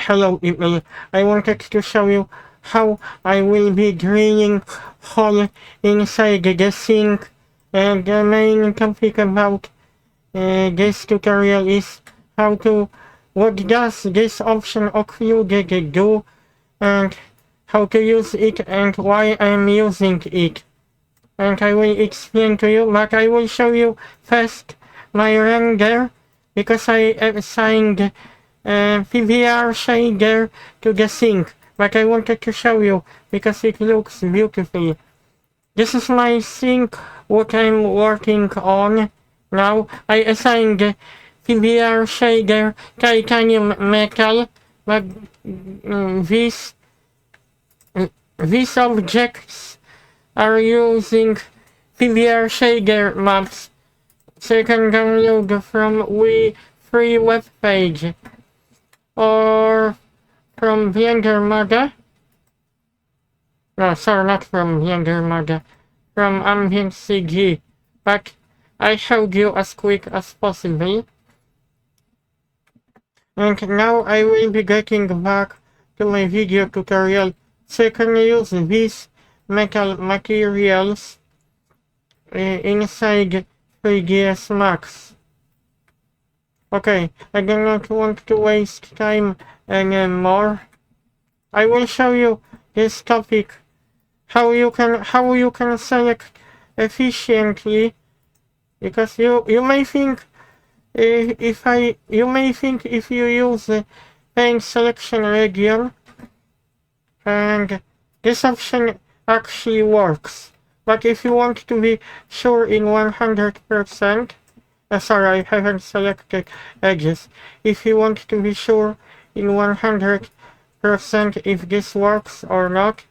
Hello people, I wanted to show you how I will be drilling hole inside the sink, and the main topic about this tutorial is what does this option Occluded do, and how to use it and why I'm using it. And I will explain to you, but I will show you first my render, because I assigned PBR shader to the sink, but I wanted to show you because it looks beautiful. This is my sink, what I'm working on now. I assigned the PBR shader titanium metal, but these objects are using PBR shader maps, so you can download from free web page or from Blender Mother. No, sorry, not from Blender Mother, from Ambient CG, but I showed you as quick as possible. And now I will be getting back to my video tutorial, so you can use these metal materials inside 3ds Max. Okay, I do not want to waste time anymore. I will show you this topic, how you can select efficiently, because you may think if you use the paint selection region, and this option actually works. But if you want to be sure in 100%, sorry, I haven't selected edges. If you want to be sure in 100% if this works or not,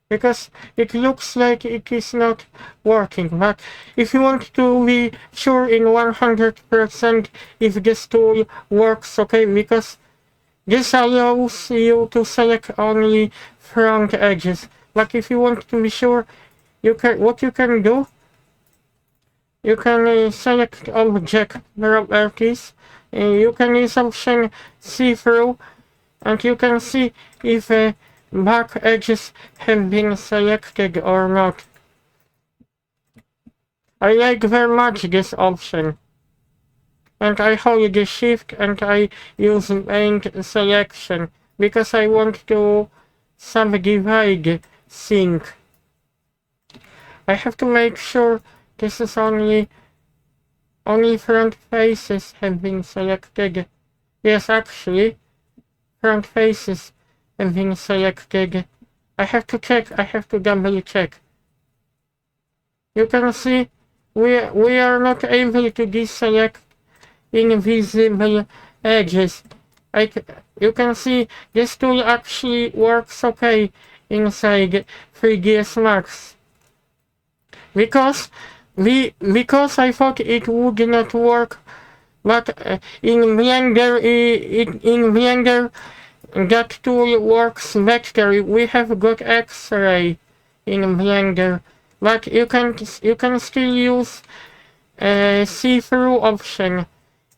because it looks like it is not working, but if you want to be sure in 100% if this tool works, okay, because this allows you to select only front edges. But if you want to be sure, what you can do, you can select object properties, you can use option see-through, and you can see if back edges have been selected or not. I like very much this option. And I hold the shift and I use paint selection, because I want to subdivide sink. I have to make sure this is only front faces have been selected. Yes, actually, front faces have been selected. I have to check, I have to double check. You can see we are not able to deselect invisible edges. You can see this tool actually works okay inside 3ds Max. Because I thought it would not work, but in Blender that tool works better. We have got X-ray in Blender, but you can still use see-through option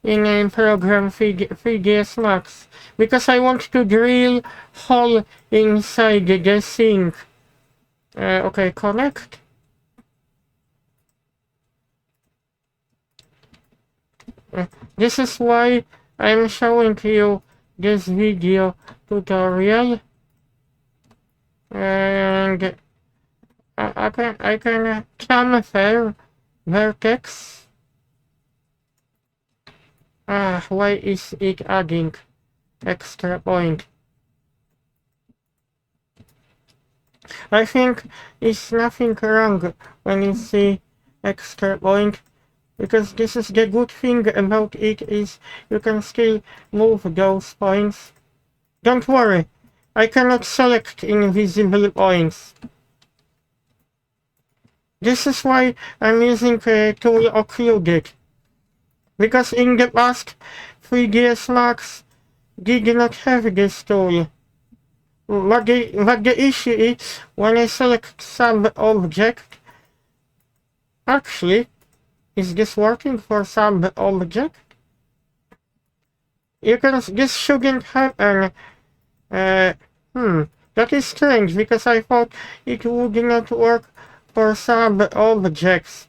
in program 3ds Max, because I want to drill hole inside the sink. Okay, connect. This is why I'm showing you this video tutorial, and I can chamfer vertex. Why is it adding extra point? I think it's nothing wrong when you see extra point, because this is the good thing about it, is you can still move those points. Don't worry, I cannot select invisible points. This is why I'm using tool Occluded, because in the past 3ds Max did not have this tool. But the issue is, when I select sub-object, actually, is this working for sub-object? This shouldn't happen. Uh, that is strange because I thought it would not work for sub-objects.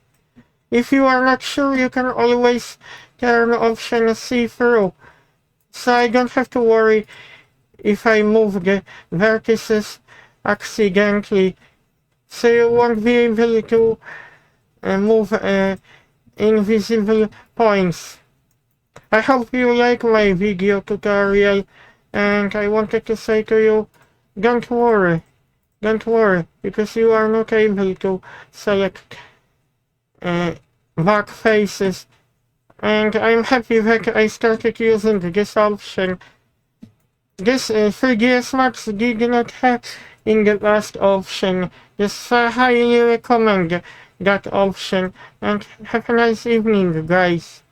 If you are not sure, you can always turn option see through, so I don't have to worry if I move the vertices accidentally, so you won't be able to move invisible points. I hope you like my video tutorial, and I wanted to say to you, don't worry, because you are not able to select back faces, and I'm happy that I started using this option. This 3DS Max did not have in the last option. Just highly recommend that option, and have a nice evening, guys.